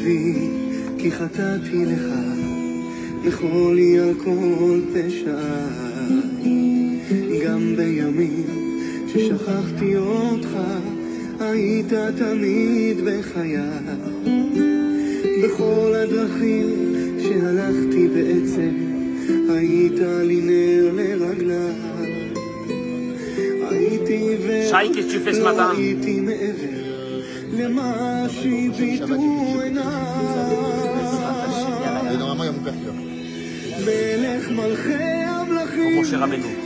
לבי, כי חטאתי לך, לכולי על כל פשעי. גם בימים ששכחתי אותך, היית תמיד בחיי. בכל הדרכים שהלכתי בעצם, היית לי נר לרגליי. הייתי ולא הייתי מעבר למה שהביטו עיניי. מלך מלכי המלכים,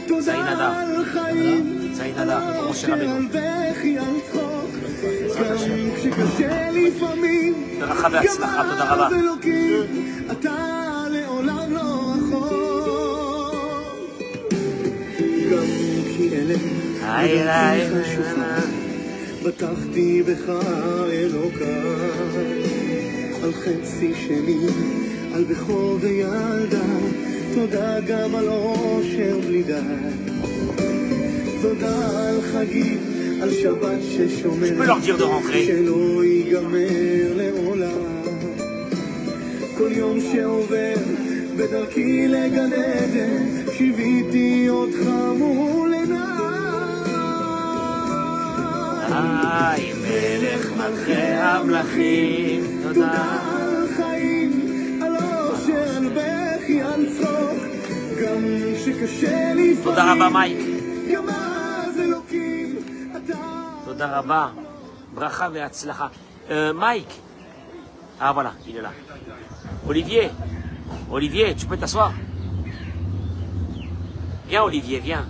תודה על חיים, אשר על בכי על צחוק, גם כשקשה לפעמים, גם אז אלוקים, אתה לעולם לא רחוק. גם כי אלך בדרכי חשוכה, בטחתי בך אלוקיי. על חצי שני, על בכור וילדה, תודה גם על אושר בלי די. תודה על חגים, על שבת ששומר, שלא ייגמר לעולם. כל יום שעובר בדרכי לגן עדן, שיוויתי אותך מול עיניי. מלך מלכי המלכים, תודה על חיים, על אושר, על בכי, על צחוק, גם שקשה לפעמים. תודה רבה מייק. גם אז אלוקים, אתה... תודה רבה. ברכה והצלחה. מייק. Ah voilà, il est là. Olivier. Olivier, tu peux t'asseoir? Viens Olivier, viens.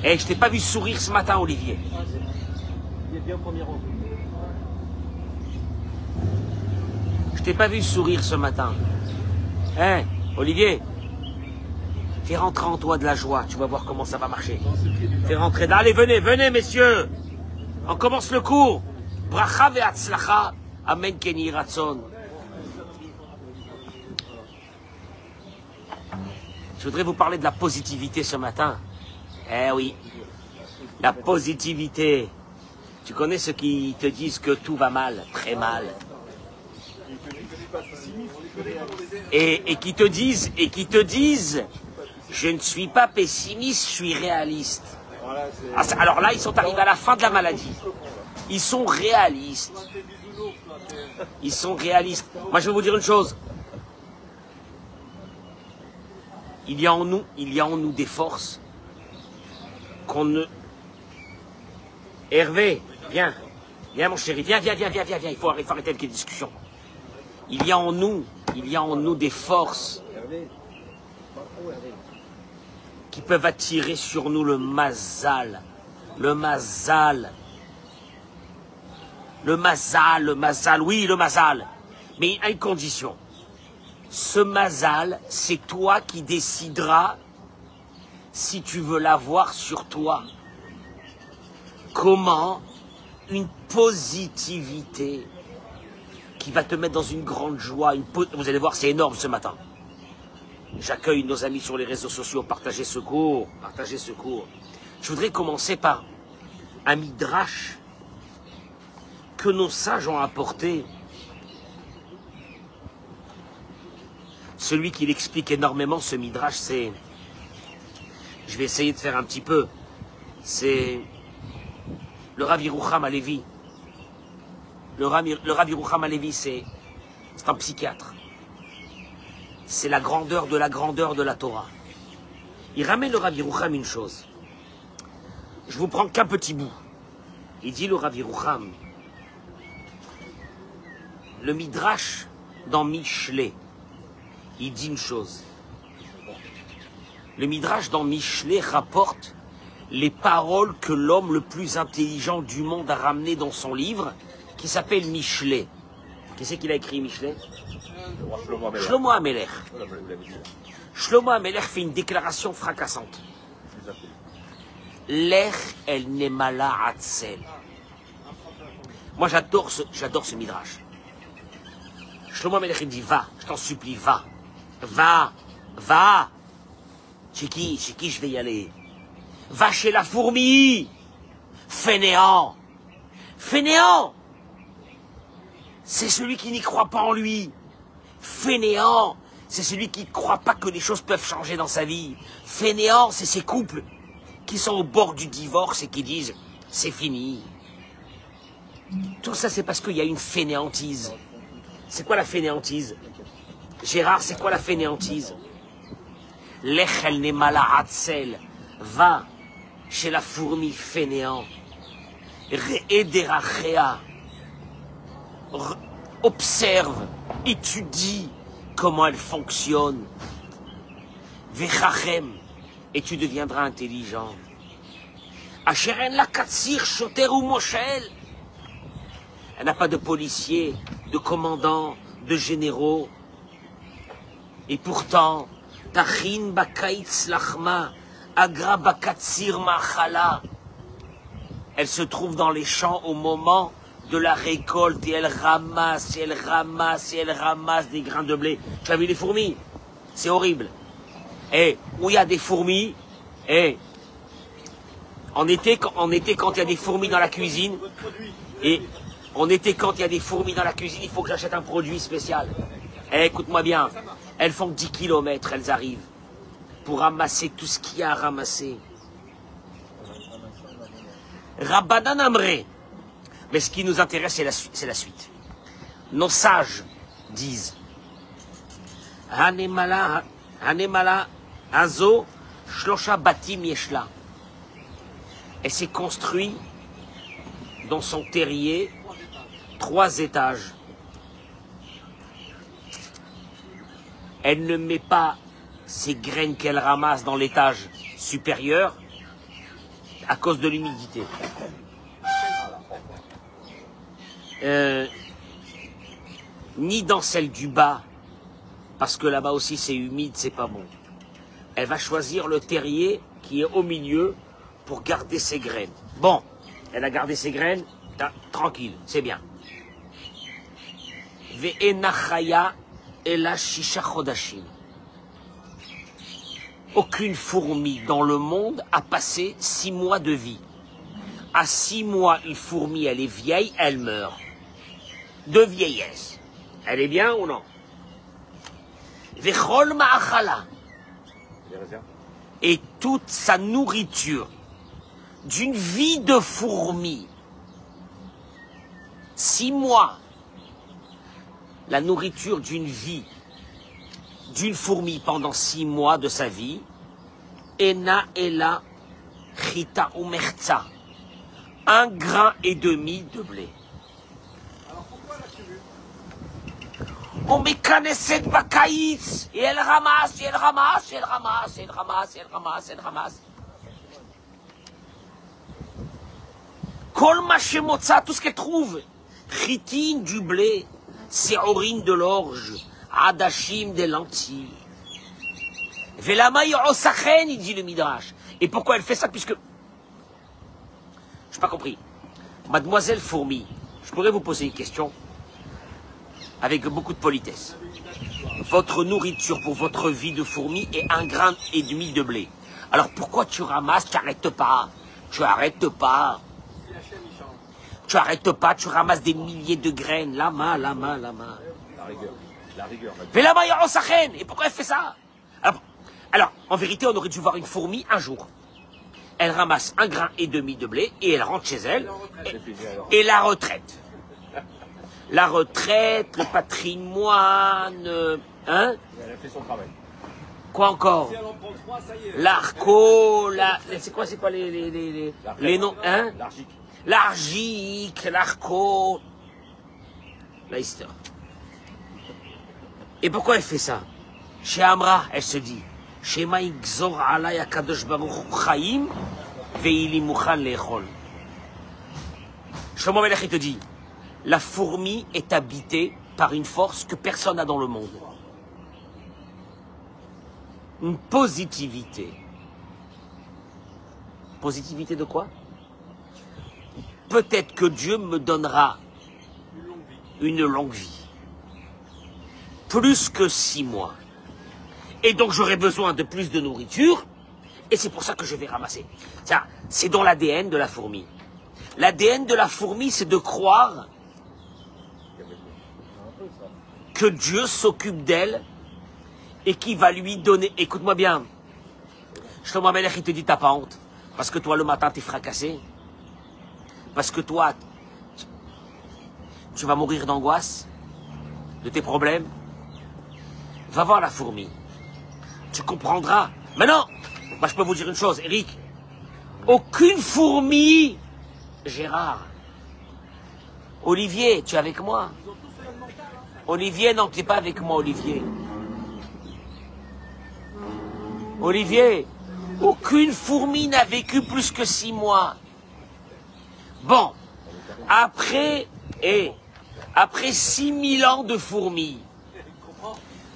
Eh, je t'ai pas vu sourire ce matin Olivier. Il est bien au premier rang. Je t'ai pas vu sourire ce matin. Hein, Olivier, fais rentrer en toi de la joie, tu vas voir comment ça va marcher. Fais rentrer... Allez, venez, venez, messieurs. On commence le cours. Bracha ve'atzlacha, amen keni ratzon. Je voudrais vous parler de la positivité ce matin. Eh oui, la positivité. Tu connais ceux qui te disent que tout va mal, très mal. Et qui te disent, je ne suis pas pessimiste, je suis réaliste. Alors là, ils sont arrivés à la fin de la maladie. Ils sont réalistes. Ils sont réalistes. Moi, je vais vous dire une chose. Il y a en nous des forces qu'on ne... Hervé, viens. Viens, mon chéri. Viens. Il faut arrêter avec les discussions. Il y a en nous des forces qui peuvent attirer sur nous le mazal. Le mazal. Le mazal, oui, le mazal. Mais à une condition. Ce mazal, c'est toi qui décideras si tu veux l'avoir sur toi. Comment une positivité qui va te mettre dans une grande joie, vous allez voir, c'est énorme ce matin. J'accueille nos amis sur les réseaux sociaux, partagez ce cours, Je voudrais commencer par un midrash que nos sages ont apporté. Celui qui l'explique énormément, ce midrash, c'est... Je vais essayer de faire un petit peu. C'est le Rav Yerucham Halevi. Le Rav Yerucham Halevi, c'est un psychiatre. C'est la grandeur de la Torah. Il ramène le Rav Yerucham une chose. Je vous prends qu'un petit bout. Il dit le Rav Yerucham, le midrash dans Mishlé, il dit une chose. Le midrash dans Mishlé rapporte les paroles que l'homme le plus intelligent du monde a ramenées dans son livre, qui s'appelle Mishlé. Qui c'est qui l'a écrit, Mishlé? Shlomo Amelech. Shlomo Amelech fait une déclaration fracassante. Lech el nemala atzel. Moi j'adore ce midrash. Shlomo Amelech il dit va, je t'en supplie, va. Va. Chez qui je vais y aller? Va chez la fourmi. Fainéant. c'est celui qui n'y croit pas en lui. Fainéant, c'est celui qui ne croit pas que les choses peuvent changer dans sa vie. Fainéant, c'est ces couples qui sont au bord du divorce et qui disent « c'est fini ». Tout ça, c'est parce qu'il y a une fainéantise. C'est quoi la fainéantise? Gérard, c'est quoi la fainéantise? L'echel nemala hatzel, va chez la fourmi fainéant. Re'ederachea, observe, étudie comment elle fonctionne. Vechachem, et tu deviendras intelligent. Asheren la katsir shoter ou moshel. Elle n'a pas de policiers, de commandants, de généraux. Et pourtant, Tachin bakaitz lachma, agra bakatsir machala. Elle se trouve dans les champs au moment de la récolte et elle ramasse, et elle ramasse, et elle ramasse des grains de blé. Tu as vu les fourmis? C'est horrible. Et où il y a des fourmis, et en été, quand il y a des fourmis dans la cuisine, et en été, quand il y a des fourmis dans la cuisine, il faut que j'achète un produit spécial. Eh, écoute-moi bien, elles font 10 kilomètres, elles arrivent, pour ramasser tout ce qu'il y a à ramasser. Rabbanan Amré. Mais ce qui nous intéresse, c'est la suite. Nos sages disent Hanemala Azo Shlosha Batim Yeshla. Elle s'est construite dans son terrier 3 étages. Elle ne met pas ses graines qu'elle ramasse dans l'étage supérieur à cause de l'humidité. Ni dans celle du bas, parce que là-bas aussi c'est humide, c'est pas bon. Elle va choisir le terrier qui est au milieu pour garder ses graines. Bon, elle a gardé ses graines, tranquille, c'est bien. Ve'enachaya ela shisha chodashim. Aucune fourmi dans le monde a passé 6 mois de vie. À 6 mois, une fourmi, elle est vieille, elle meurt. De vieillesse. Elle est bien ou non? Vechol ma'achala. Et toute sa nourriture d'une vie de fourmi. 6 mois. La nourriture d'une vie d'une fourmi pendant 6 mois de sa vie. Ena ela chita ou merza. 1,5 grain de blé. Alors pourquoi l'as-tu vu? On mécanisait bakaïs. Et elle ramasse, et elle ramasse, et elle ramasse, et elle ramasse, et elle ramasse, et elle ramasse. Kol machemotza, tout ce qu'elle trouve. Chitine du blé. Séorine de l'orge. Adashim des lentilles. Velamaï osachen, il dit le Midrash. Et pourquoi elle fait ça? Puisque je n'ai pas compris. Mademoiselle Fourmi, je pourrais vous poser une question avec beaucoup de politesse. Votre nourriture pour votre vie de fourmi est 1,5 grain de blé. Alors pourquoi tu ramasses, tu n'arrêtes pas? Tu n'arrêtes pas. Tu n'arrêtes pas, tu ramasses des milliers de graines. Lama. La rigueur. La rigueur. Et pourquoi elle fait ça? Alors, en vérité, on aurait dû voir une fourmi un jour. Elle ramasse 1,5 grain de blé et elle rentre chez elle. Et la retraite. La retraite, le patrimoine, hein? Elle a fait son travail. Quoi encore? Si elle en prend 3, ça y est. L'arco, c'est quoi les noms, hein? L'argique. L'argique, l'arco. La histoire. Et pourquoi elle fait ça? Chez Amra, elle se dit, Shema Igzor Alay Akadosh Baruch Chaim Veili Mukhan Lechol. Shlomo Melech, il te dit, la fourmi est habitée par une force que personne n'a dans le monde. Une positivité. Positivité de quoi? Peut-être que Dieu me donnera une longue vie. Plus que 6 mois. Et donc j'aurai besoin de plus de nourriture. Et c'est pour ça que je vais ramasser. Ça, c'est dans l'ADN de la fourmi. L'ADN de la fourmi, c'est de croire que Dieu s'occupe d'elle et qui va lui donner... Écoute-moi bien. Shlomo HaMelech, il te dit, t'as pas honte. Parce que toi, le matin, t'es fracassé. Parce que toi, tu vas mourir d'angoisse, de tes problèmes. Va voir la fourmi. Tu comprendras. Mais non, moi je peux vous dire une chose, Eric. Aucune fourmi, Gérard. Olivier, tu es avec moi? Olivier, non, tu n'es pas avec moi, Olivier. Olivier, aucune fourmi n'a vécu plus que 6 mois. Bon, après 6000 ans de fourmis,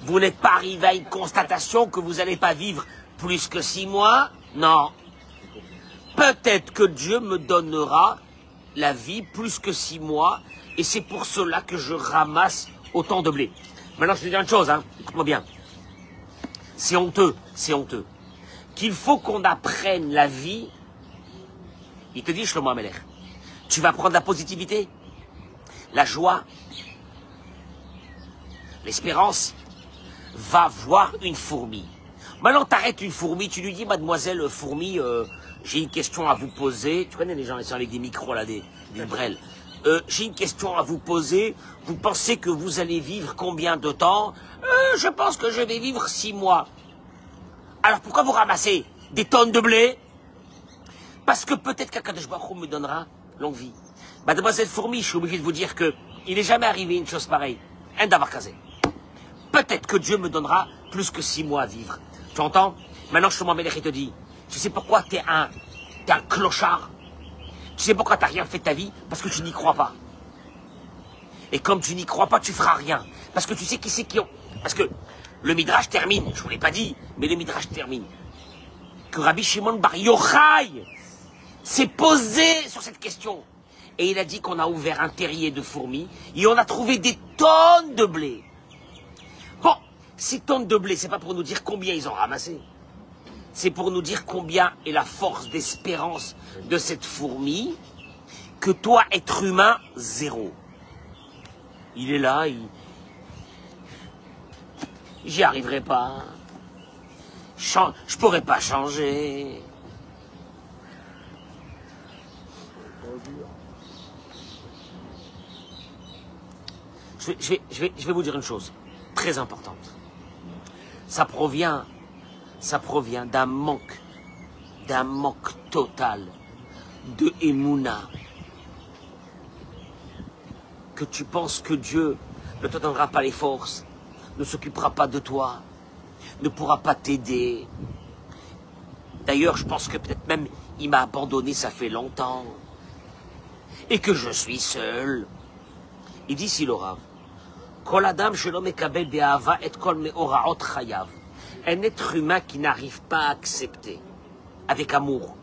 vous n'êtes pas arrivé à une constatation que vous n'allez pas vivre plus que 6 mois? Non. Peut-être que Dieu me donnera la vie plus que 6 mois, et c'est pour cela que je ramasse autant de blé. Maintenant, je te dis une chose, hein, écoute-moi bien. C'est honteux, qu'il faut qu'on apprenne la vie. Il te dit, Shlomo HaMelech, tu vas prendre la positivité, la joie, l'espérance. Va voir une fourmi. Maintenant, t'arrêtes une fourmi, tu lui dis, mademoiselle fourmi, j'ai une question à vous poser. Tu connais les gens, ils sont avec des micros là, des brels. J'ai une question à vous poser. Vous pensez que vous allez vivre combien de temps? Je pense que je vais vivre 6 mois. Alors pourquoi vous ramassez des tonnes de blé? Parce que peut-être qu'Akadosh Baruch Hu me donnera longue vie. Mademoiselle fourmi, je suis obligé de vous dire que il n'est jamais arrivé une chose pareille. Un d'avoir casé. Peut-être que Dieu me donnera plus que 6 mois à vivre. Tu entends? Maintenant, Shlomo HaMelech, il te dit, tu sais pourquoi t'es un clochard? Tu sais pourquoi t'as rien fait de ta vie? Parce que tu n'y crois pas. Et comme tu n'y crois pas, tu feras rien. Parce que tu sais qui c'est qui ont... Parce que le Midrash termine, je vous l'ai pas dit, mais le Midrash termine. Que Rabbi Shimon Bar Yochai s'est posé sur cette question. Et il a dit qu'on a ouvert un terrier de fourmis et on a trouvé des tonnes de blé. Bon, ces tonnes de blé, c'est pas pour nous dire combien ils ont ramassé. C'est pour nous dire combien est la force d'espérance de cette fourmi, que toi, être humain, 0. Il est là, j'y arriverai pas. Je pourrais pas changer. Je vais vous dire une chose très importante. Ça provient d'un manque total de Emouna. Que tu penses que Dieu ne te donnera pas les forces, ne s'occupera pas de toi, ne pourra pas t'aider. D'ailleurs, je pense que peut-être même il m'a abandonné, ça fait longtemps. Et que je suis seul. Il dit si le Rav. Un être humain qui n'arrive pas à accepter avec amour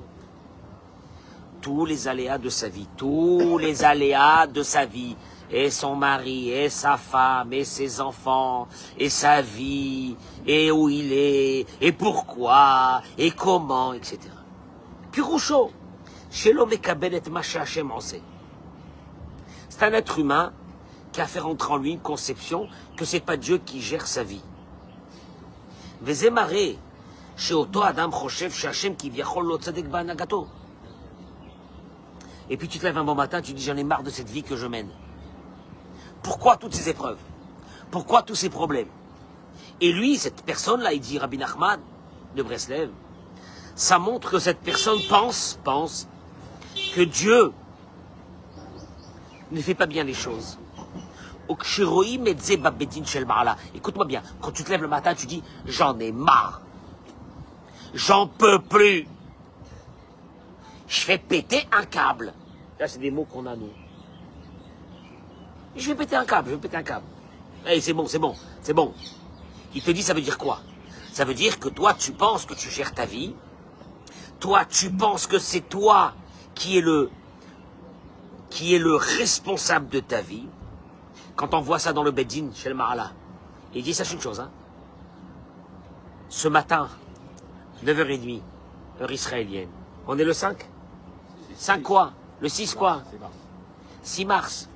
tous les aléas de sa vie, et son mari, et sa femme, et ses enfants, et sa vie, et où il est, et pourquoi, et comment, etc. Piroucho, chez l'homme Kabel et Maché Hachem en sait. C'est un être humain qui a fait rentrer en lui une conception que c'est pas Dieu qui gère sa vie. Vezemare, chez Oto Adam Choshev, chez Hachem qui viachol lo tzedek ba'anagato. Et puis tu te lèves un bon matin, tu dis j'en ai marre de cette vie que je mène. Pourquoi toutes ces épreuves? Pourquoi tous ces problèmes? Et lui, cette personne-là, il dit Rabbi Nachman de Breslev, ça montre que cette personne pense que Dieu ne fait pas bien les choses. Écoute-moi bien, quand tu te lèves le matin, tu dis j'en ai marre. J'en peux plus. Je vais péter un câble. Là, c'est des mots qu'on a, nous. Je vais péter un câble. Eh, c'est bon. Il te dit, ça veut dire quoi? Ça veut dire que toi, tu penses que tu gères ta vie. Toi, tu penses que c'est toi qui est le responsable de ta vie. Quand on voit ça dans le Beddin, chez le Mahala, il dit, sache une chose, hein. Ce matin, 9h30, heure israélienne. On est le 5? 5 quoi? Le 6 quoi? 6 mars.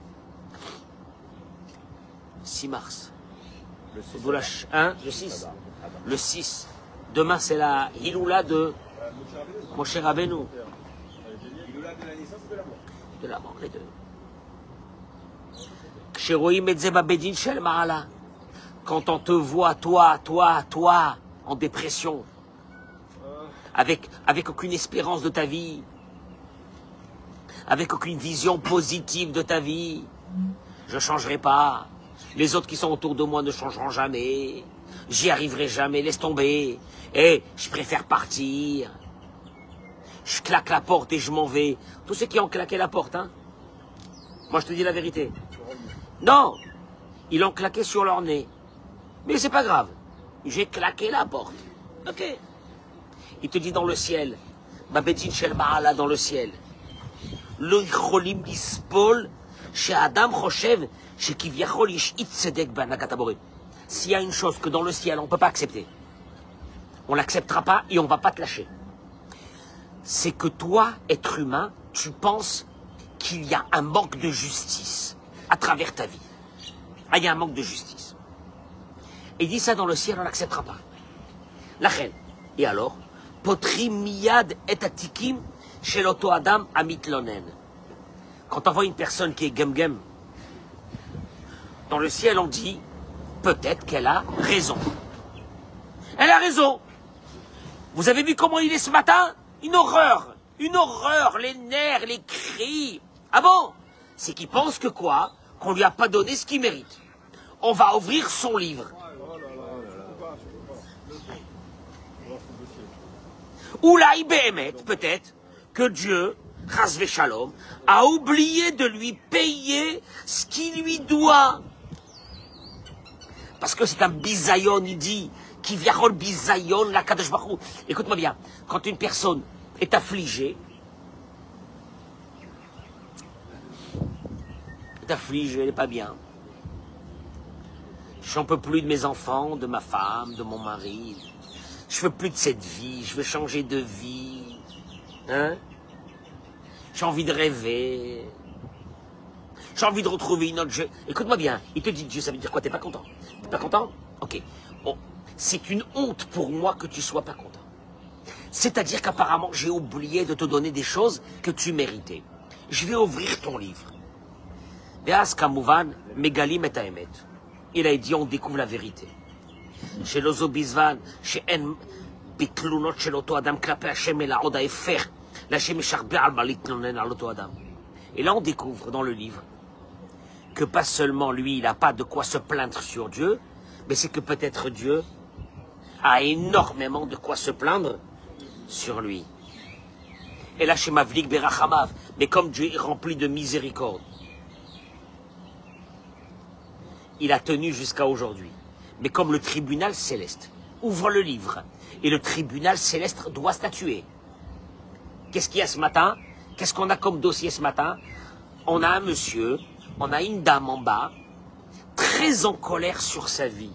6 mars. Le 6. Le 6. Demain, c'est la Hiloula de Moshe Rabbeinu. Hiloula de la naissance ou de la mort? De la mort, les deux. Ksheroim et Zeba Bedin Shel Ma'ala. Quand on te voit, toi, en dépression, avec aucune espérance de ta vie, avec aucune vision positive de ta vie, je ne changerai pas. Les autres qui sont autour de moi ne changeront jamais. J'y arriverai jamais, laisse tomber. Et je préfère partir. Je claque la porte et je m'en vais. Tous ceux qui ont claqué la porte, hein. Moi, je te dis la vérité. Non, ils l'ont claqué sur leur nez. Mais c'est pas grave. J'ai claqué la porte. Ok. Il te dit dans le ciel. Babedin Shel Ma'ala dans le ciel. Lo yicholim lispol chez Adam Choshev chez Kivyachol ish itzedek b'hanagat haboré. S'il y a une chose que dans le ciel on ne peut pas accepter, on ne l'acceptera pas et on ne va pas te lâcher. C'est que toi, être humain, tu penses qu'il y a un manque de justice à travers ta vie. Ah, il y a un manque de justice. Et il dit ça dans le ciel, on n'acceptera pas. La reine. Et alors, potri miyad et atikim chez l'auto Adam amitlonen. Quand on voit une personne qui est gem-gem, dans le ciel on dit, peut-être qu'elle a raison. Elle a raison. Vous avez vu comment il est ce matin? Une horreur, les nerfs, les cris. Ah bon? C'est qu'il pense que quoi? Qu'on lui a pas donné ce qu'il mérite. On va ouvrir son livre. Ou là, peut-être que Dieu, Chas Shalom, a oublié de lui payer ce qu'il lui doit. Parce que c'est un bisayon, il dit, qui viachol bisayon la Kadosh Baruch Hu. Écoute-moi bien, quand une personne est affligée, elle n'est pas bien. Je n'en peux plus de mes enfants, de ma femme, de mon mari. Je veux plus de cette vie, je veux changer de vie. Hein? J'ai envie de rêver. J'ai envie de retrouver une autre... Écoute-moi bien, il te dit Dieu, ça veut dire quoi? T'es pas content? T'es pas content? Ok. Bon. C'est une honte pour moi que tu sois pas content. C'est-à-dire qu'apparemment, j'ai oublié de te donner des choses que tu méritais. Je vais ouvrir ton livre. Ve'as kamouvan, megalim et haemet. Il a dit, on découvre la vérité. Chez l'ozo bizvan, chez en bitlunot chez l'auto adam klape Hashem et la oda efer, l'Hashem echarbe al balitlonen à l'auto adam. Et là, on découvre dans le livre que pas seulement lui, il n'a pas de quoi se plaindre sur Dieu, mais c'est que peut-être Dieu a énormément de quoi se plaindre sur lui. Et là, chez Mavlik Berachamav, mais comme Dieu est rempli de miséricorde, il a tenu jusqu'à aujourd'hui. Mais comme le tribunal céleste ouvre le livre, et le tribunal céleste doit statuer. Qu'est-ce qu'il y a ce matin? Qu'est-ce qu'on a comme dossier ce matin? On a un monsieur, on a une dame en bas, très en colère sur sa vie.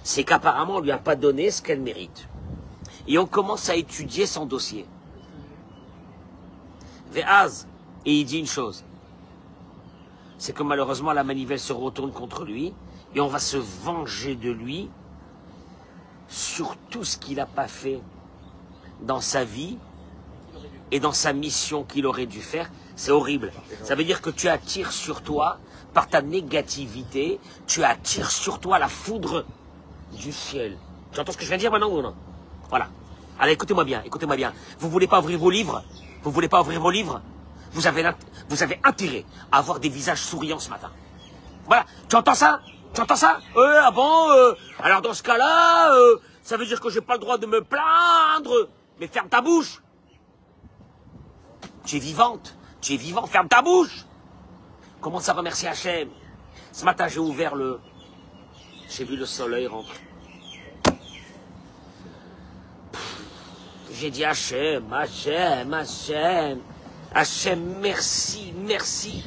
C'est qu'apparemment, on ne lui a pas donné ce qu'elle mérite. Et on commence à étudier son dossier. Ve'az, et il dit une chose. C'est que malheureusement, la manivelle se retourne contre lui, et on va se venger de lui sur tout ce qu'il n'a pas fait dans sa vie et dans sa mission qu'il aurait dû faire. C'est horrible. Ça veut dire que tu attires sur toi, par ta négativité, tu attires sur toi la foudre du ciel. Tu entends ce que je viens de dire maintenant ou non? Voilà. Allez, écoutez-moi bien, écoutez-moi bien. Vous voulez pas ouvrir vos livres? Vous voulez pas ouvrir vos livres? Vous avez intérêt à avoir des visages souriants ce matin. Voilà. Tu entends ça? Tu entends ça? Ah bon? Alors dans ce cas-là, ça veut dire que j'ai pas le droit de me plaindre. Mais ferme ta bouche. Tu es vivante. Tu es vivant, ferme ta bouche. Commence à remercier Hachem. Ce matin, j'ai ouvert le... J'ai vu le soleil rentrer. J'ai dit Hachem, Hachem, Hachem. Hachem, merci, merci.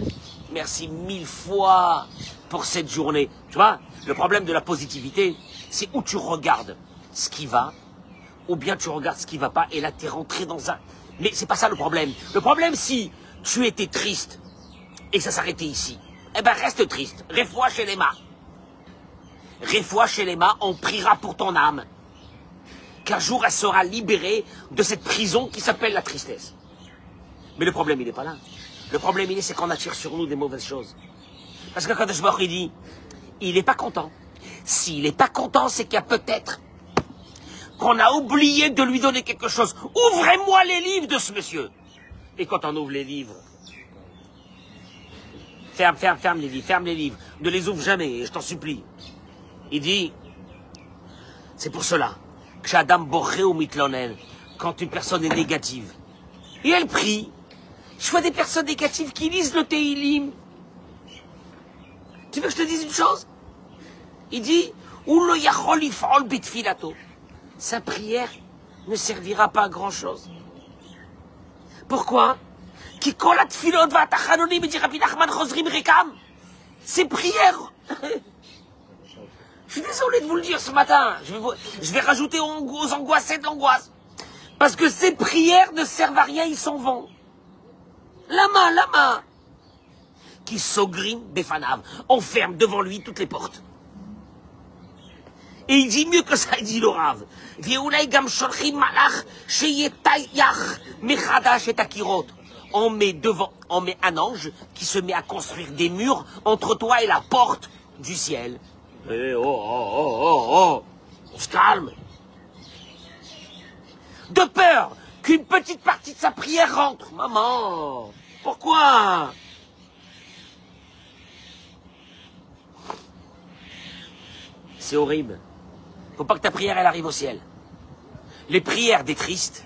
Merci 1000 fois pour cette journée. Tu vois, le problème de la positivité, c'est où tu regardes ce qui va, ou bien tu regardes ce qui va pas, et là, tu es rentré dans un... Mais c'est pas ça le problème. Le problème, si tu étais triste, et que ça s'arrêtait ici, eh ben reste triste. Refoua chez les mains. Réfoua chez les mains, on priera pour ton âme. Qu'un jour, elle sera libérée de cette prison qui s'appelle la tristesse. Mais le problème, il n'est pas là. Le problème, c'est qu'on attire sur nous des mauvaises choses. Parce que quand Akadosh Baruch Hu dit, il n'est pas content. S'il n'est pas content, c'est qu'il y a peut-être qu'on a oublié de lui donner quelque chose. Ouvrez-moi les livres de ce monsieur. Et quand on ouvre les livres, ferme les livres, ferme les livres. Ne les ouvre jamais, je t'en supplie. Il dit, c'est pour cela que chez Adam Boré ou Mitlonel, quand une personne est négative, et elle prie, je vois des personnes négatives qui lisent le Teilim. Tu veux que je te dise une chose? Il dit, sa prière ne servira pas à grand chose. Pourquoi? Ces prières, je suis désolé de vous le dire ce matin, je vais rajouter aux angoisses cette angoisse. Parce que ces prières ne servent à rien, ils s'en vont. Lama. Qui sogrim befanav. On ferme devant lui toutes les portes. Et il dit mieux que ça, il dit le Rav. On met un ange qui se met à construire des murs entre toi et la porte du ciel. Eh, on se calme. De peur qu'une petite partie de sa prière rentre. Maman, pourquoi? C'est horrible. Faut pas que ta prière, elle arrive au ciel. Les prières des tristes,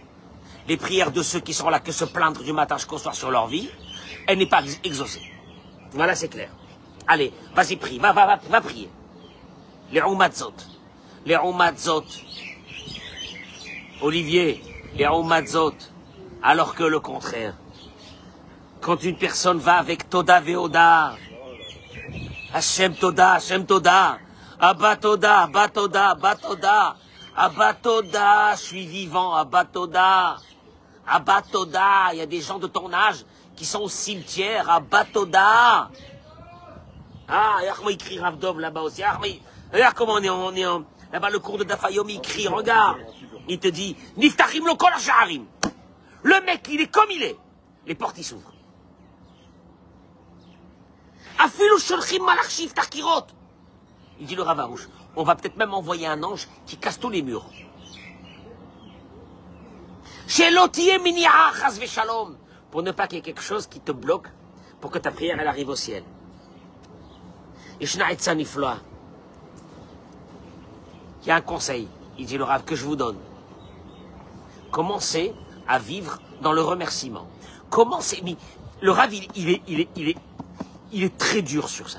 les prières de ceux qui sont là que se plaindre du matin jusqu'au soir sur leur vie, elle n'est pas exaucée. Voilà, c'est clair. Allez, vas-y, prie, va prier. Les Oumatzot. Olivier, les Oumatzot. Alors que le contraire. Quand une personne va avec Toda Veoda, Hashem Toda, Abba Toda, je suis vivant, Abba Toda, il y a des gens de ton âge qui sont au cimetière, Abba Toda. Ah, regarde comment il crie Ravdov là-bas aussi, regarde comment on est là-bas le cours de Dafayom, il crie, regarde, il te dit, Niftachim lo kol ha'sharim. Le mec, il est comme il est, les portes, ils s'ouvrent. Afilu sholchim malach shiftach kirot. Il dit le Rav Arouche, on va peut-être même envoyer un ange qui casse tous les murs. Pour ne pas qu'il y ait quelque chose qui te bloque, pour que ta prière elle arrive au ciel. Il y a un conseil, il dit le Rav, que je vous donne. Commencez à vivre dans le remerciement. Commencez, le Rav il est très dur sur ça.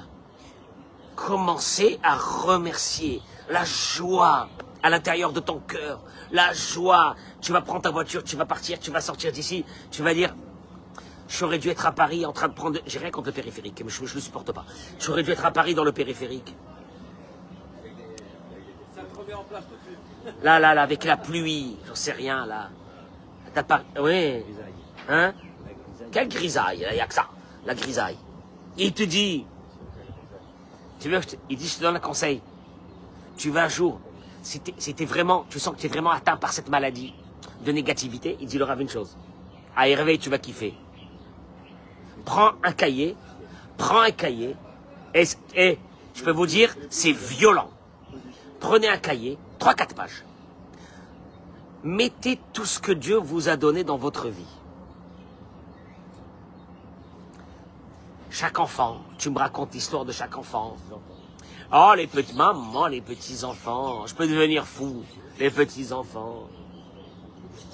Commencez à remercier la joie à l'intérieur de ton cœur. La joie. Tu vas prendre ta voiture, tu vas partir, tu vas sortir d'ici. Tu vas dire, j'aurais dû être à Paris en train de prendre... J'ai rien contre le périphérique, mais je ne le supporte pas. J'aurais dû être à Paris dans le périphérique. Ça te remet en place tout de suite. Là, avec la pluie, j'en sais rien, là. T'as pas... Oui. Hein? Quelle grisaille, il n'y a que ça. La grisaille. Il te dit... Tu veux, il dit, je te donne un conseil. Tu vas un jour, si t'es vraiment, tu sens que tu es vraiment atteint par cette maladie de négativité, il dit le Rav une chose. À réveil, tu vas kiffer. Prends un cahier, et je peux vous dire, c'est violent. Prenez un cahier, 3-4 pages. Mettez tout ce que Dieu vous a donné dans votre vie. Chaque enfant, tu me racontes l'histoire de chaque enfant. Oh, les petits mamans, les petits enfants, je peux devenir fou. Les petits enfants.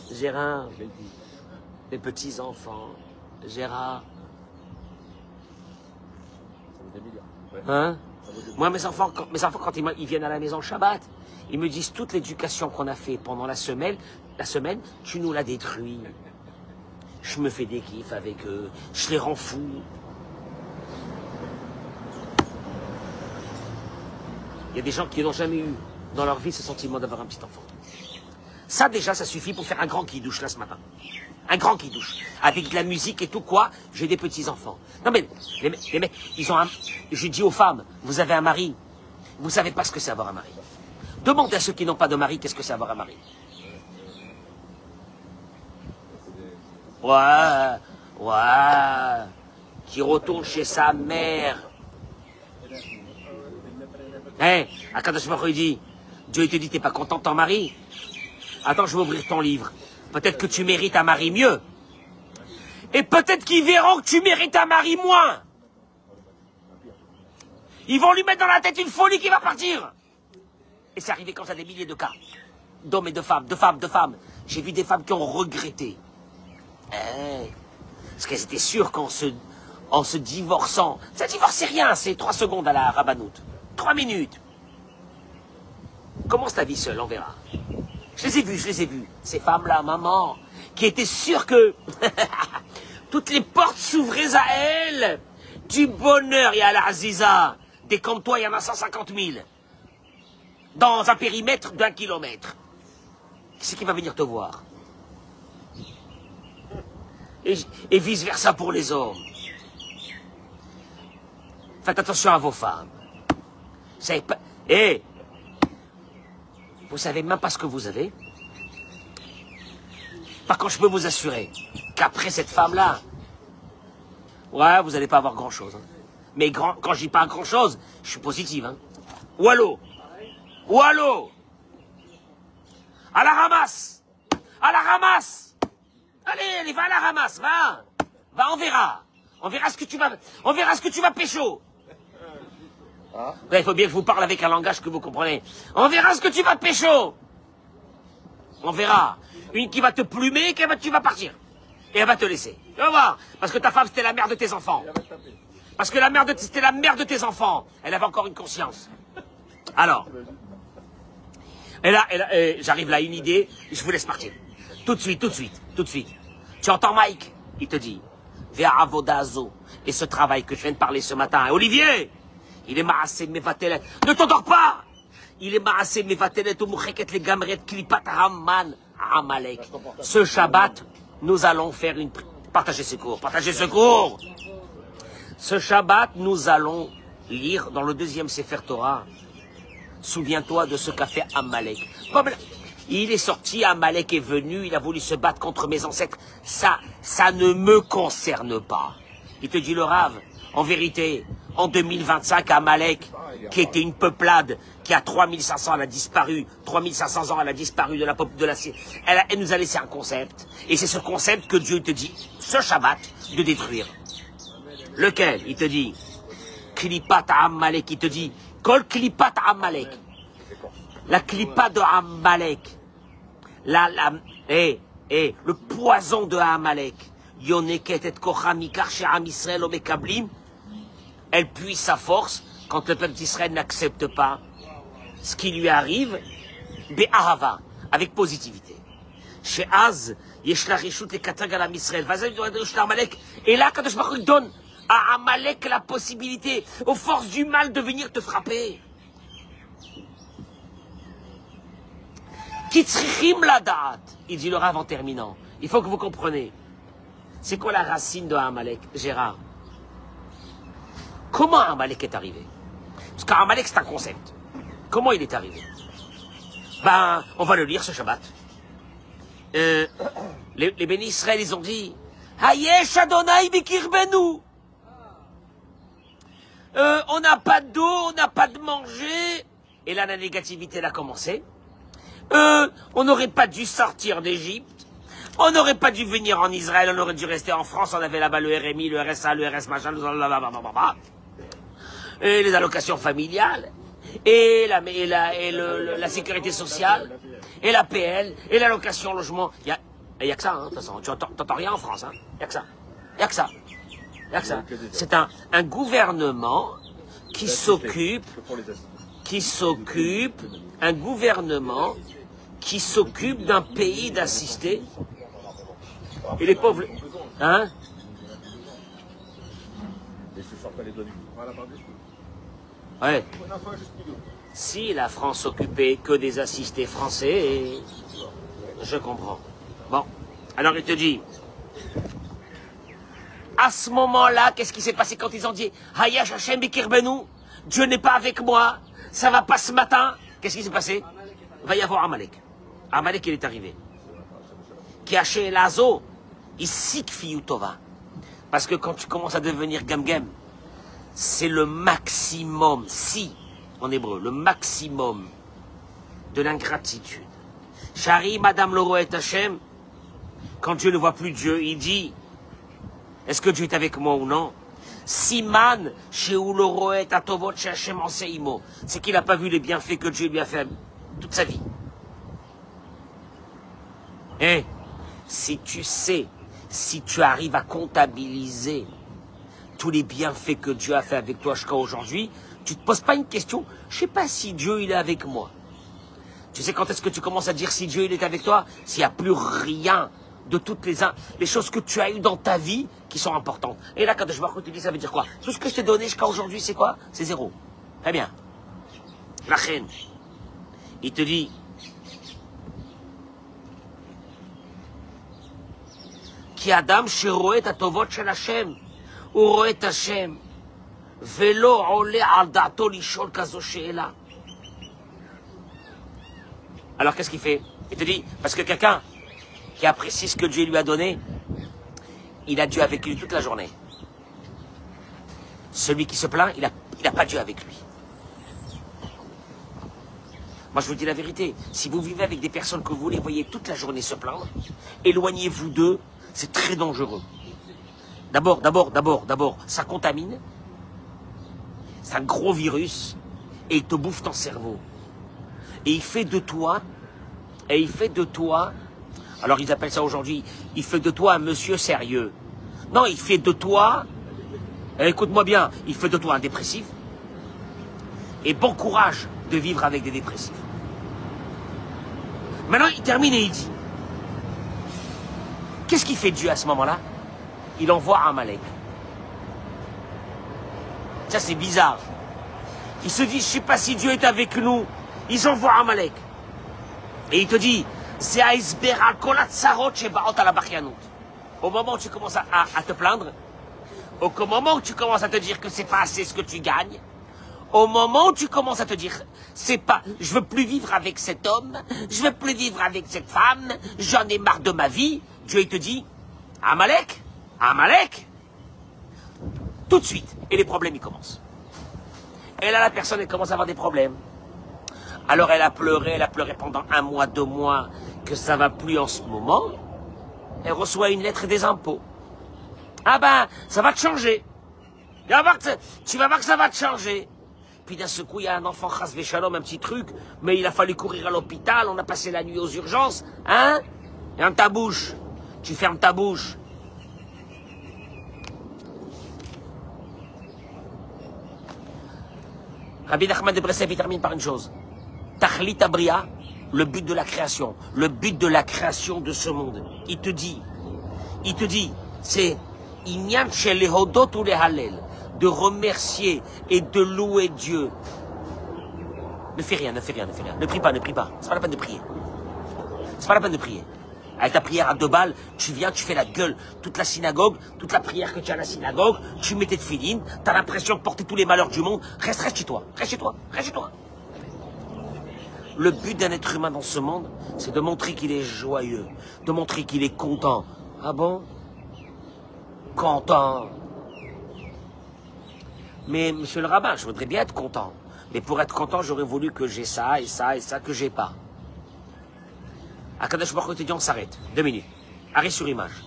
Gérard, les petits enfants. Gérard. Hein? Moi, mes enfants, quand ils viennent à la maison Shabbat, ils me disent toute l'éducation qu'on a fait pendant la semaine, tu nous l'as détruit. Je me fais des kiffs avec eux, je les rends fous. Il y a des gens qui n'ont jamais eu dans leur vie ce sentiment d'avoir un petit enfant. Ça déjà, ça suffit pour faire un grand qui-douche là ce matin. Un grand qui-douche. Avec de la musique et tout quoi, j'ai des petits enfants. Non mais, les mecs, ils ont un... Je dis aux femmes, vous avez un mari. Vous ne savez pas ce que c'est avoir un mari. Demandez à ceux qui n'ont pas de mari, qu'est-ce que c'est avoir un mari. Ouais, qui retourne chez sa mère. Akadosh Baruch Hu, il dit, Dieu il te dit, t'es pas content de ton mari? Attends, je vais ouvrir ton livre. Peut-être que tu mérites un mari mieux. Et peut-être qu'ils verront que tu mérites un mari moins. Ils vont lui mettre dans la tête une folie qui va partir. Et c'est arrivé comme ça des milliers de cas. D'hommes et de femmes, de femmes. J'ai vu des femmes qui ont regretté. Parce qu'elles étaient sûres qu'en se divorçant... Ça divorce, c'est rien, c'est 3 secondes à la rabanoute. 3 minutes. Commence ta vie seule, on verra. Je les ai vues. Ces femmes-là, maman, qui étaient sûres que toutes les portes s'ouvraient à elles. Du bonheur, il y a la Aziza. Décompte-toi, il y en a 150 000. Dans un périmètre d'1 kilomètre. Qui c'est qui va venir te voir? Et vice-versa pour les hommes. Faites attention à vos femmes. Vous savez pas... vous savez même pas ce que vous avez. Par contre, je peux vous assurer qu'après cette femme-là, ouais, vous n'allez pas avoir grand-chose. Hein. Mais quand je dis pas grand-chose, je suis positive. Hein. Wallo. À la ramasse. Allez, va à la ramasse, va, on verra. On verra ce que tu vas pécho. Il faut bien que je vous parle avec un langage que vous comprenez. On verra ce que tu vas pécho. On verra. Une qui va te plumer, tu vas partir. Et elle va te laisser. Tu vas voir. Parce que ta femme, c'était la mère de tes enfants. Parce que c'était la mère de tes enfants. Elle avait encore une conscience. Alors. Et là, j'arrive là, une idée, je vous laisse partir. Tout de suite. Tu entends Mike? Il te dit, vers Avodazo. Et ce travail que je viens de parler ce matin. Olivier, il est maassé mevatelet. Ne t'endors pas! Il est maassé mevatelet ou moucheket les gamret klipat ramman amalek. Ce Shabbat, nous allons faire une... Partagez ce cours. Ce Shabbat, nous allons lire dans le 2e Sefer Torah. Souviens-toi de ce qu'a fait Amalek. Il est sorti, Amalek est venu, il a voulu se battre contre mes ancêtres. Ça ne me concerne pas. Il te dit le Rav, en vérité, en 2025, Amalek, qui était une peuplade, qui a 3500, elle a disparu, 3500 ans, elle a disparu de la elle nous a laissé un concept. Et c'est ce concept que Dieu te dit, ce Shabbat, de détruire. Lequel? Il te dit, Klipat Amalek, il te dit, Kol Klipat Amalek. La clipa de Amalek, le poison de Amalek, elle puise sa force quand le peuple d'Israël n'accepte pas ce qui lui arrive, be'ahava, avec positivité. Chez Az, Yeshla Rishut le Katagalam Israël, et là, Kadosh Baruch Hu donne à Amalek la possibilité, aux forces du mal, de venir te frapper. Il dit le Rav en terminant. Il faut que vous compreniez. C'est quoi la racine de Amalek, Gérard? Comment Amalek est arrivé? Parce qu'Amalek, c'est un concept. Comment il est arrivé? On va le lire ce Shabbat. Les bénis Israël, ils ont dit Hayesh Adonai Bikirbenu. On n'a pas d'eau, on n'a pas de manger. Et là, la négativité, elle a commencé. On n'aurait pas dû sortir d'Égypte, on n'aurait pas dû venir en Israël, on aurait dû rester en France, on avait là-bas le RMI, le RSA, le RS machin, et les allocations familiales, et la sécurité sociale, et la PL, et l'allocation logement. Il y a que ça, hein, de toute façon, tu n'entends rien en France, hein. Il n'y a que ça. C'est un gouvernement qui s'occupe d'un pays d'assister. Et les pauvres... Hein? Ouais. Si la France s'occupait que des assistés français, je comprends. Bon, alors il te dit... À ce moment-là, qu'est-ce qui s'est passé quand ils ont dit « Hayash Hashem Bikirbenu » Dieu n'est pas avec moi. ça va pas ce matin. Qu'est-ce qui s'est passé? Il va y avoir Amalek. Amalek, il est arrivé. Qui a chez Lazo, ici Kfiyutova. Parce que quand tu commences à devenir gam-gam, c'est le maximum, si, en hébreu, le maximum de l'ingratitude. Shari, Madame Loro et Hachem, quand Dieu ne voit plus Dieu, il dit, est-ce que Dieu est avec moi ou non? Siman, chez Loro et Atovot, chez Hachem en Seimo, c'est qu'il n'a pas vu les bienfaits que Dieu lui a fait toute sa vie. Et si tu sais, si tu arrives à comptabiliser tous les bienfaits que Dieu a fait avec toi jusqu'à aujourd'hui, tu ne te poses pas une question, je ne sais pas si Dieu il est avec moi. Tu sais quand est-ce que tu commences à dire si Dieu il est avec toi? S'il n'y a plus rien de toutes les choses que tu as eues dans ta vie qui sont importantes. Et là, quand je te dis, ça veut dire quoi? Tout ce que je t'ai donné jusqu'à aujourd'hui, c'est quoi? C'est zéro. Très bien. La reine, il te dit, Ki Adam sheroet atovot shel Hashem, u roet Hashem, velo ole al da'ato lishol kazo she'ela. Alors qu'est-ce qu'il fait? Il te dit, parce que quelqu'un qui apprécie ce que Dieu lui a donné, il a Dieu avec lui toute la journée. Celui qui se plaint, il n'a pas Dieu avec lui. Moi, je vous dis la vérité. Si vous vivez avec des personnes que vous les voyez toute la journée se plaindre, éloignez-vous d'eux, c'est très dangereux. D'abord, ça contamine. C'est un gros virus et il te bouffe ton cerveau. Et il fait de toi, alors ils appellent ça aujourd'hui, il fait de toi un monsieur sérieux. Non, il fait de toi, écoute-moi bien, il fait de toi un dépressif. Et bon courage de vivre avec des dépressifs. Maintenant, il termine et il dit, qu'est-ce qu'il fait Dieu à ce moment-là? Il envoie Amalek. Ça, c'est bizarre. Il se dit, je ne sais pas si Dieu est avec nous. Ils envoient Amalek. Et il te dit, au moment où tu commences à te plaindre, au moment où tu commences à te dire que c'est pas assez ce que tu gagnes, au moment où tu commences à te dire, c'est pas, je veux plus vivre avec cet homme, je veux plus vivre avec cette femme, j'en ai marre de ma vie, Dieu il te dit, Amalek, tout de suite. Et les problèmes ils commencent. Et là la personne elle commence à avoir des problèmes. Alors elle a pleuré pendant 1 mois, 2 mois, que ça va plus en ce moment. Elle reçoit une lettre des impôts. Ah ben, ça va te changer. Tu vas voir que ça va te changer. Puis d'un seul coup, il y a un enfant, chas v'shalom, un petit truc, mais il a fallu courir à l'hôpital, on a passé la nuit aux urgences, hein? Ferme ta bouche. Tu fermes ta bouche. Rabbi Nachman de Breslev, il termine par une chose. Tachlit Abria, le but de la création, de ce monde. Il te dit, c'est Inyan shel lehodot ou lehalel, de remercier et de louer Dieu. Ne fais rien. Ne prie pas. C'est pas la peine de prier. Avec ta prière à 2 balles, tu viens, tu fais la gueule. Toute la synagogue, toute la prière que tu as à la synagogue, tu mets tes tefilines, tu as l'impression de porter tous les malheurs du monde. Reste chez toi. Le but d'un être humain dans ce monde, c'est de montrer qu'il est joyeux, de montrer qu'il est content. Ah bon? Content. Mais monsieur le rabbin, je voudrais bien être content. Mais pour être content, j'aurais voulu que j'ai ça et ça et ça que j'ai pas. Akadosh Baruch Hu te dit, on s'arrête. 2 minutes. Arrêt sur image.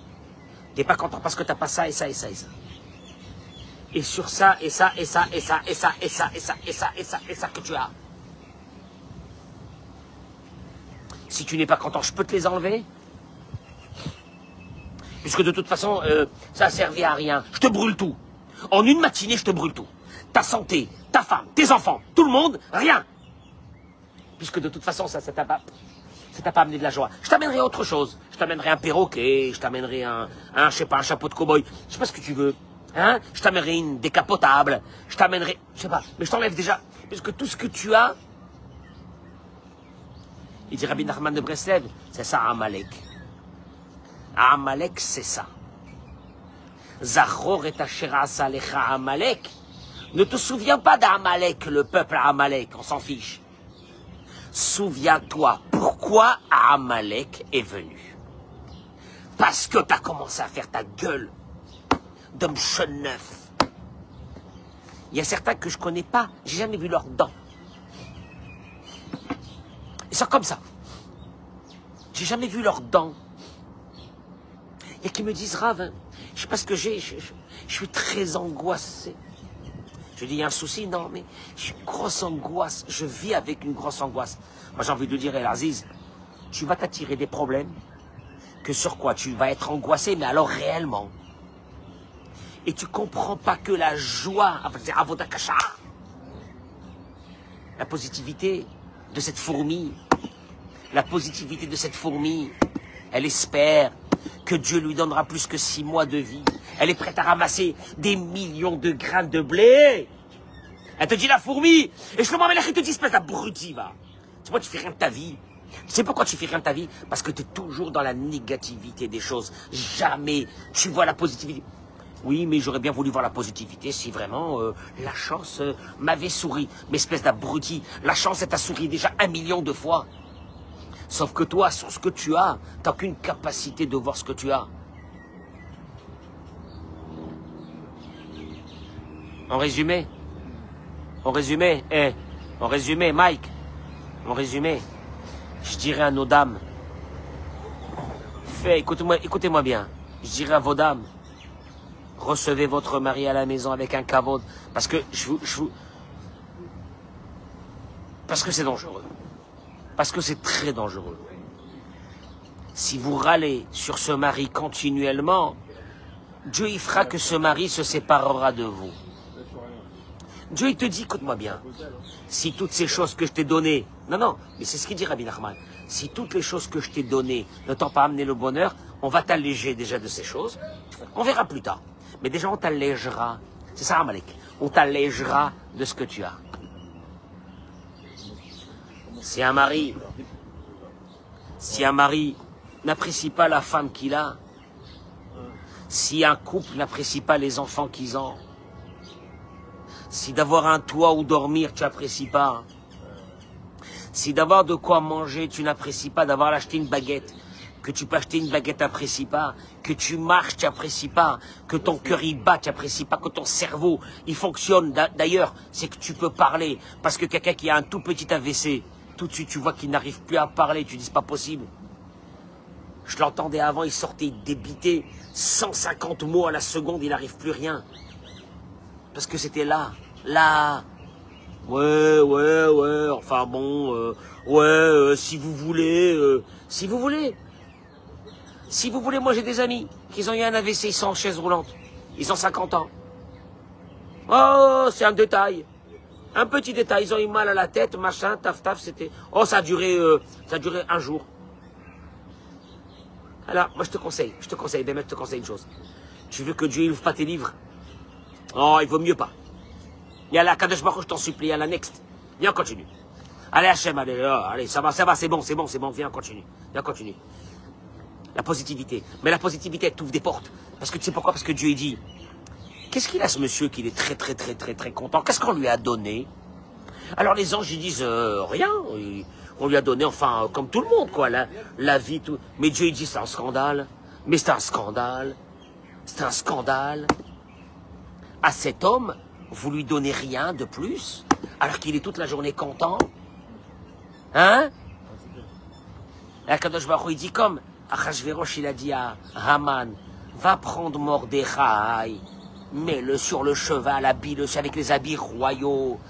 T'es pas content parce que t'as pas ça et ça et ça et ça. Et sur ça et ça et ça et ça et ça et ça et ça et ça et ça et ça que tu as. Si tu n'es pas content, je peux te les enlever. Puisque de toute façon, ça a servi à rien. Je te brûle tout. En une matinée, je te brûle tout. Ta santé, ta femme, tes enfants, tout le monde, rien. Puisque de toute façon, ça t'a pas amené de la joie. Je t'amènerai autre chose. Je t'amènerai un perroquet, je t'amènerai je sais pas, un chapeau de cow-boy. Je sais pas ce que tu veux. Hein? Je t'amènerai une décapotable. Je t'amènerai, je sais pas. Mais je t'enlève déjà. Puisque tout ce que tu as, il dit Rabbi Nachman de Breslev, c'est ça Amalek. Amalek, c'est ça. Zachor et asher asa lecha Amalek, Ne te souviens pas d'Amalek, le peuple à Amalek, on s'en fiche. Souviens-toi pourquoi Amalek est venu. Parce que tu as commencé à faire ta gueule d'homme neuf. Il y a certains que je connais pas, j'ai jamais vu leurs dents. Ils sont comme ça. J'ai jamais vu leurs dents. Il y a qui me disent, Rav, hein, je sais pas ce que j'ai, je suis très angoissé. Je dis, il y a un souci, non, mais j'ai une grosse angoisse, je vis avec une grosse angoisse. Moi j'ai envie de dire, El Aziz, tu vas t'attirer des problèmes, que sur quoi tu vas être angoissé, mais alors réellement. Et tu comprends pas que la joie, la positivité de cette fourmi, elle espère que Dieu lui donnera plus que 6 mois de vie. Elle est prête à ramasser des millions de grains de blé. Elle te dit la fourmi. Et je le m'emmène, il te dit, espèce d'abruti, va. Tu vois, tu fais rien de ta vie. Tu sais pourquoi tu fais rien de ta vie? Parce que tu es toujours dans la négativité des choses. Jamais tu vois la positivité. Oui, mais j'aurais bien voulu voir la positivité si vraiment la chance m'avait souri. Mais espèce d'abruti, la chance, elle t'a souri déjà 1 million de fois. Sauf que toi, sur ce que tu as, t'as aucune capacité de voir ce que tu as. En résumé, Mike, en résumé, je dirais à nos dames, écoutez-moi bien, je dirais à vos dames, recevez votre mari à la maison avec un kavod, parce que parce que c'est dangereux. Parce que c'est très dangereux. Si vous râlez sur ce mari continuellement, Dieu il fera que ce mari se séparera de vous. Dieu il te dit, écoute-moi bien, si toutes ces choses que je t'ai données, non, mais c'est ce qu'il dit Rabbi Nachman, si toutes les choses que je t'ai données ne t'ont pas amené le bonheur, on va t'alléger déjà de ces choses, on verra plus tard. Mais déjà on t'allégera, c'est ça Amalek, on t'allégera de ce que tu as. Si un mari n'apprécie pas la femme qu'il a, si un couple n'apprécie pas les enfants qu'ils ont, si d'avoir un toit où dormir tu n'apprécies pas, si d'avoir de quoi manger tu n'apprécies pas, d'avoir acheté une baguette, que tu peux acheter une baguette tu n'apprécies pas, que tu marches tu n'apprécies pas, que ton cœur il bat tu n'apprécies pas, que ton cerveau il fonctionne, d'ailleurs c'est que tu peux parler, parce que quelqu'un qui a un tout petit AVC, tout de suite, tu vois qu'il n'arrive plus à parler. Tu dis, c'est pas possible. Je l'entendais avant, il sortait, il débitait 150 mots à la seconde, il n'arrive plus rien. Parce que c'était là. Ouais, enfin bon, si vous voulez. Si vous voulez, moi j'ai des amis qui ont eu un AVC, ils sont en chaise roulante. Ils ont 50 ans. Oh, c'est un détail. Un petit détail, ils ont eu mal à la tête, machin, taf, c'était... Oh, ça a duré 1 jour. Alors, moi je te conseille, Ben, je te conseille une chose. Tu veux que Dieu ouvre pas tes livres? Oh, il vaut mieux pas. Il y a la Kadosh Baruch Hu, je t'en supplie, il y a la next. Viens, continue. Allez, Hachem, allez, ça va, c'est bon, viens, continue. La positivité. Mais la positivité, elle t'ouvre des portes. Parce que tu sais pourquoi? Parce que Dieu dit... Qu'est-ce qu'il a ce monsieur qu'il est très content? Qu'est-ce qu'on lui a donné? Alors les anges ils disent rien. On lui a donné, enfin, comme tout le monde, quoi, la vie, tout. Mais Dieu il dit c'est un scandale. Mais c'est un scandale. À cet homme, vous lui donnez rien de plus, alors qu'il est toute la journée content. Hein? La Kadosh Baruch Hu, il dit comme Achashverosh il a dit à Haman, va prendre Mordechai. Mets-le sur le cheval, habille-le avec les habits royaux.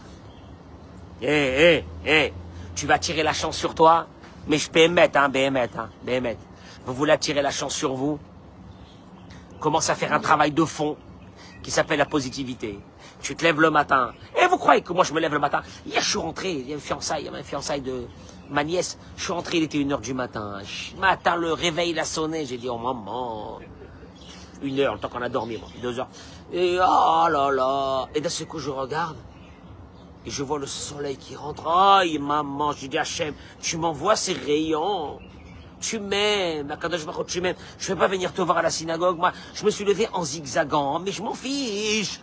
Tu vas tirer la chance sur toi, mais je peux émettre, Béhémet. Vous voulez attirer la chance sur vous? Commence à faire un travail de fond qui s'appelle la positivité. Tu te lèves le matin. Et vous croyez que moi je me lève le matin? Hier je suis rentré, il y a un fiançailles de ma nièce. Je suis rentré, il était 1h du matin. Matin, le réveil il a sonné, j'ai dit oh maman. 1 heure, le temps qu'on a dormi, moi, 2 heures. Et oh là là. Et d'un seul coup, je regarde. Et je vois le soleil qui rentre. Aïe, maman, je dis Hachem, tu m'envoies ces rayons. Tu m'aimes, Akadosh Baruch Hu, tu m'aimes. Je ne vais pas venir te voir à la synagogue, moi. Je me suis levé en zigzagant, mais je m'en fiche.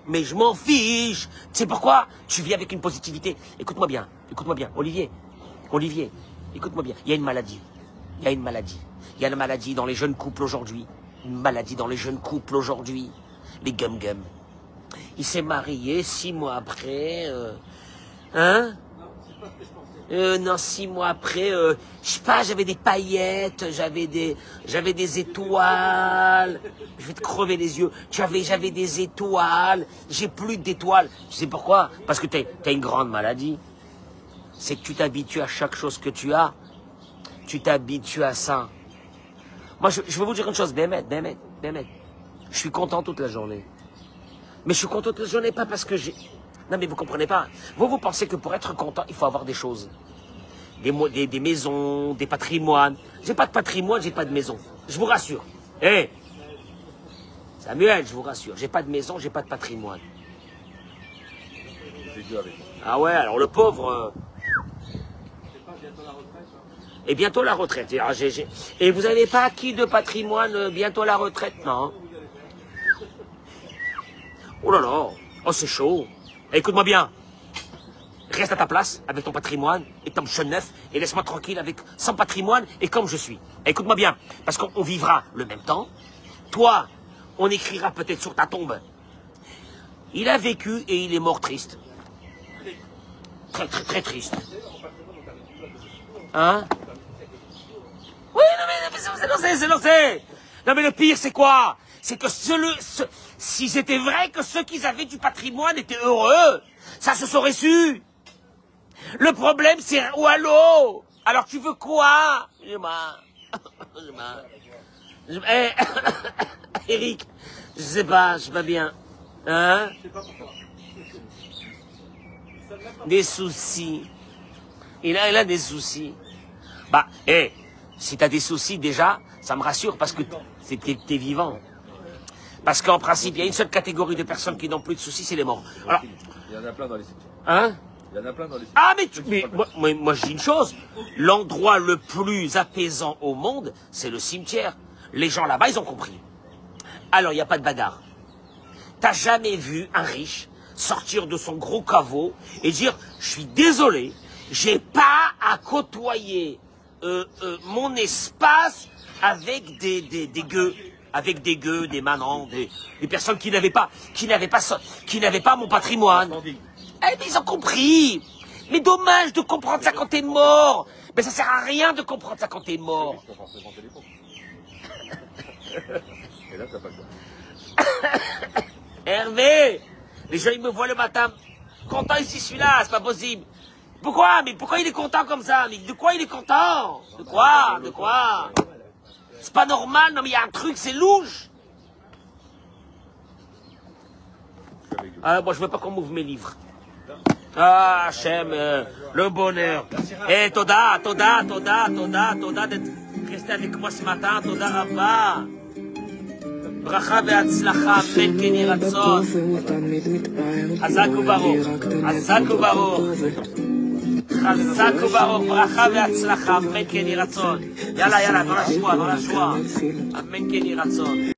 Mais je m'en fiche. Tu sais pourquoi? Tu vis avec une positivité. Écoute-moi bien, Olivier, écoute-moi bien. Il y a une maladie. Il y a une maladie dans les jeunes couples aujourd'hui. Les gum-gum. Il s'est marié 6 mois après. Non, 6 mois après, je sais pas, j'avais des paillettes, j'avais des étoiles. Je vais te crever les yeux. J'avais des étoiles. J'ai plus d'étoiles. Tu sais pourquoi? Parce que t'as une grande maladie. C'est que tu t'habitues à chaque chose que tu as. Tu t'habitues à ça. Moi, je vais vous dire une chose, Bémet. Je suis content toute la journée. Mais je suis content toute la journée pas parce que j'ai... Non, mais vous comprenez pas. Vous pensez que pour être content, il faut avoir des choses. Des maisons, des patrimoines. J'ai pas de patrimoine, j'ai pas de maison. Je vous rassure. Hé Samuel, je vous rassure. J'ai pas de maison, j'ai pas de patrimoine. Ah ouais, alors le pauvre... Et bientôt la retraite. Et vous n'avez pas acquis de patrimoine, bientôt la retraite, non? Oh là là, oh c'est chaud. Écoute-moi bien. Reste à ta place avec ton patrimoine et ton chemin neuf et laisse-moi tranquille avec sans patrimoine et comme je suis. Écoute-moi bien, parce qu'on vivra le même temps. Toi, on écrira peut-être sur ta tombe. Il a vécu et il est mort triste. Très, très, très triste. Hein? Oui, non mais c'est lancé. Non mais le pire c'est quoi? C'est que si c'était vrai que ceux qui avaient du patrimoine étaient heureux, ça se serait su. Le problème c'est oh allô. Alors tu veux quoi? Eric, je sais pas bien. Hein? Des soucis. Il a des soucis. Bah, si t'as des soucis déjà, ça me rassure parce que t'es vivant. Parce qu'en principe, il y a une seule catégorie de personnes qui n'ont plus de soucis, c'est les morts. Alors, il y en a plein dans les cimetières. Hein? Il y en a plein dans les cimetières. Ah, mais moi je dis une chose. L'endroit le plus apaisant au monde, c'est le cimetière. Les gens là-bas, ils ont compris. Alors, il n'y a pas de bagarre. T'as jamais vu un riche sortir de son gros caveau et dire « Je suis désolé, j'ai pas à côtoyer mon espace avec des gueux. » Avec des gueux, des manants, des personnes qui n'avaient pas mon patrimoine. Eh mais ils ont compris. Mais dommage de comprendre ça quand t'es mort. Mais ça sert à rien de comprendre ça quand t'es mort. Et là, t'as pas le temps. Hervé, les gens ils me voient le matin content ici, celui-là, c'est pas possible. Pourquoi? Mais pourquoi il est content comme ça? Mais de quoi il est content? De quoi? C'est pas normal, non mais il y a un truc, c'est louche. Moi je veux pas qu'on m'ouvre mes livres. Ah, Hachem, le bonheur. Toda d'être resté avec moi ce matin, Toda Rabba. Bracha ve'atzlacha, amen ken yeh ratzon. Hazak ubaruch. חזק וברוך, ברכה והצלחה, אמן כן יהי רצון. יאללה, dans la joie, אמן כן יהי רצון.